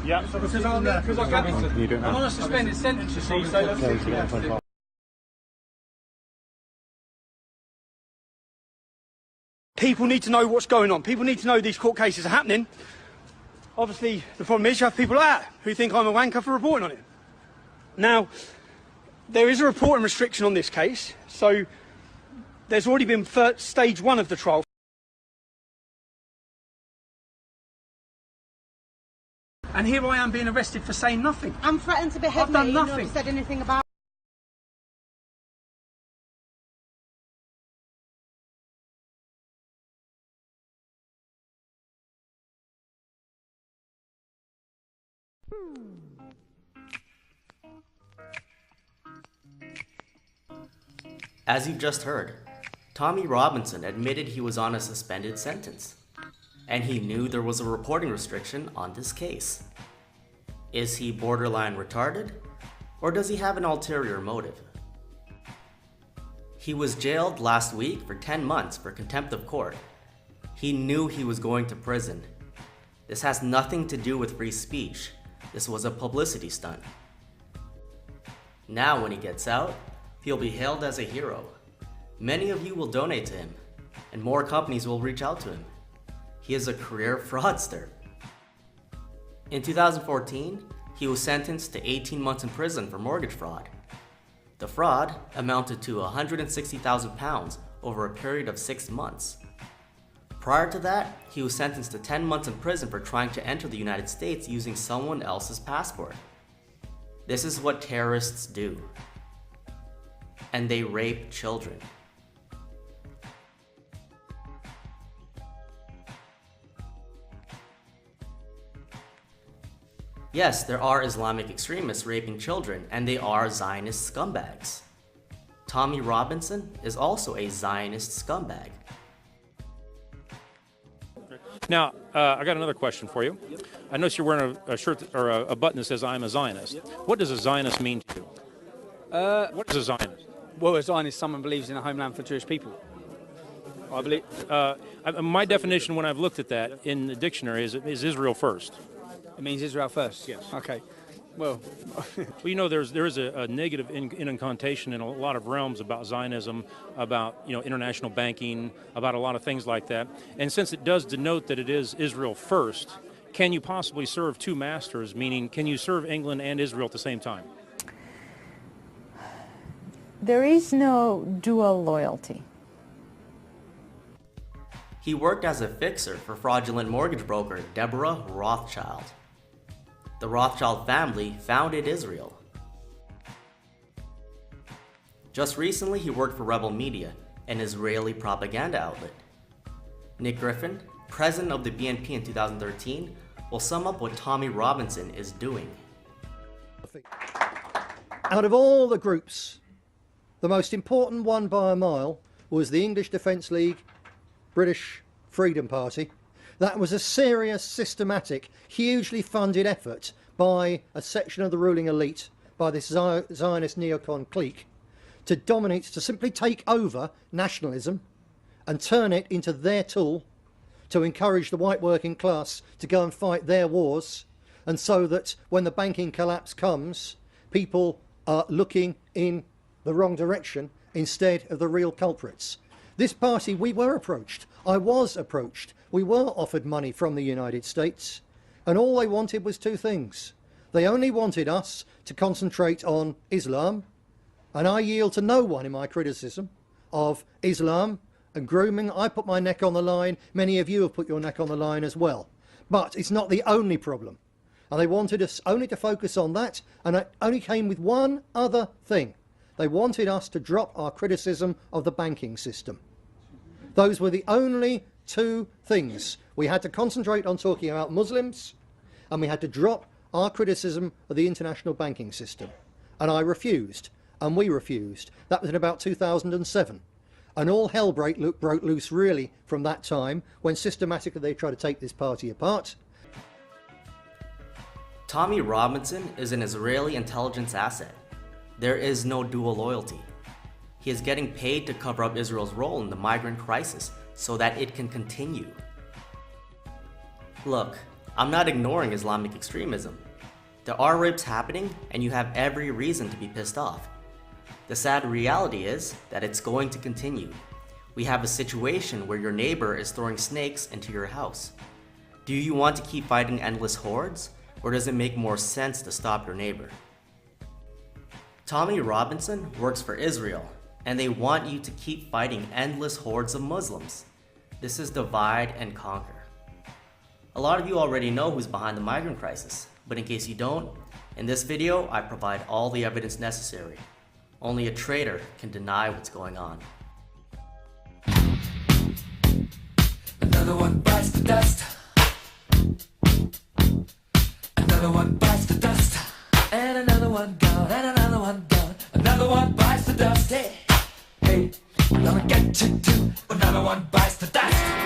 Yeah. So because I'm on a suspended sentence, you see, so that's People need to know what's going on. People need to know these court cases are happening. Obviously, the problem is you have people like that who think I'm a wanker for reporting on it. Now, there is a reporting restriction on this case, so there's already been stage 1 of the trial. And here I am being arrested for saying nothing. I'm threatened to behead I've done me. nothing. You've not said anything about. As you've just heard, Tommy Robinson admitted he was on a suspended sentence, and he knew there was a reporting restriction on this case. Is he borderline retarded, or does he have an ulterior motive? He was jailed last week for 10 months for contempt of court. He knew he was going to prison. This has nothing to do with free speech. This was a publicity stunt. Now when he gets out, he'll be hailed as a hero. Many of you will donate to him, and more companies will reach out to him. He is a career fraudster. In 2014, he was sentenced to 18 months in prison for mortgage fraud. The fraud amounted to £160,000 over a period of 6 months. Prior to that, he was sentenced to 10 months in prison for trying to enter the United States using someone else's passport. This is what terrorists do. And they rape children. Yes, there are Islamic extremists raping children, and they are Zionist scumbags. Tommy Robinson is also a Zionist scumbag. Now, I got another question for you. I notice you're wearing a shirt or a button that says "I'm a Zionist." What does a Zionist mean to you? What is a Zionist? well, a Zionist, someone believes in a homeland for Jewish people. I believe. My definition, when I've looked at that in the dictionary, is Israel first. It means Israel first. Yes. Okay. Well, well, you know, there is a negative connotation in a lot of realms about Zionism, about international banking, about a lot of things like that. And since it does denote that it is Israel first, can you possibly serve two masters? Meaning, can you serve England and Israel at the same time? There is no dual loyalty. He worked as a fixer for fraudulent mortgage broker Deborah Rothschild. The Rothschild family founded Israel. Just recently, he worked for Rebel Media, an Israeli propaganda outlet. Nick Griffin, president of the BNP in 2013, will sum up what Tommy Robinson is doing. Out of all the groups, the most important one by a mile was the English Defence League, British Freedom Party. That was a serious, systematic, hugely funded effort by a section of the ruling elite, by this Zionist neocon clique, to dominate, to simply take over nationalism and turn it into their tool to encourage the white working class to go and fight their wars, and so that when the banking collapse comes, people are looking in the wrong direction instead of the real culprits. This party, we were approached. I was approached. We were offered money from the United States, and all they wanted was two things. They only wanted us to concentrate on Islam, and I yield to no one in my criticism of Islam and grooming. I put my neck on the line. Many of you have put your neck on the line as well. But it's not the only problem. And they wanted us only to focus on that, and it only came with one other thing. They wanted us to drop our criticism of the banking system. Those were the only two things. We had to concentrate on talking about Muslims, and we had to drop our criticism of the international banking system. And I refused, and we refused. That was in about 2007. And all hell broke loose really from that time, when systematically they tried to take this party apart. Tommy Robinson is an Israeli intelligence asset. There is no dual loyalty. He is getting paid to cover up Israel's role in the migrant crisis so that it can continue. Look, I'm not ignoring Islamic extremism. There are rapes happening, and you have every reason to be pissed off. The sad reality is that it's going to continue. We have a situation where your neighbor is throwing snakes into your house. Do you want to keep fighting endless hordes, or does it make more sense to stop your neighbor? Tommy Robinson works for Israel, and they want you to keep fighting endless hordes of Muslims. This is divide and conquer. A lot of you already know who's behind the migrant crisis, but in case you don't, in this video I provide all the evidence necessary. Only a traitor can deny what's going on. Another one bites the dust. Another one bites the dust. And another one gone, and another one gone. Another one bites the dust. Hey, hey, I'm gonna get you too. Another one bites the dust.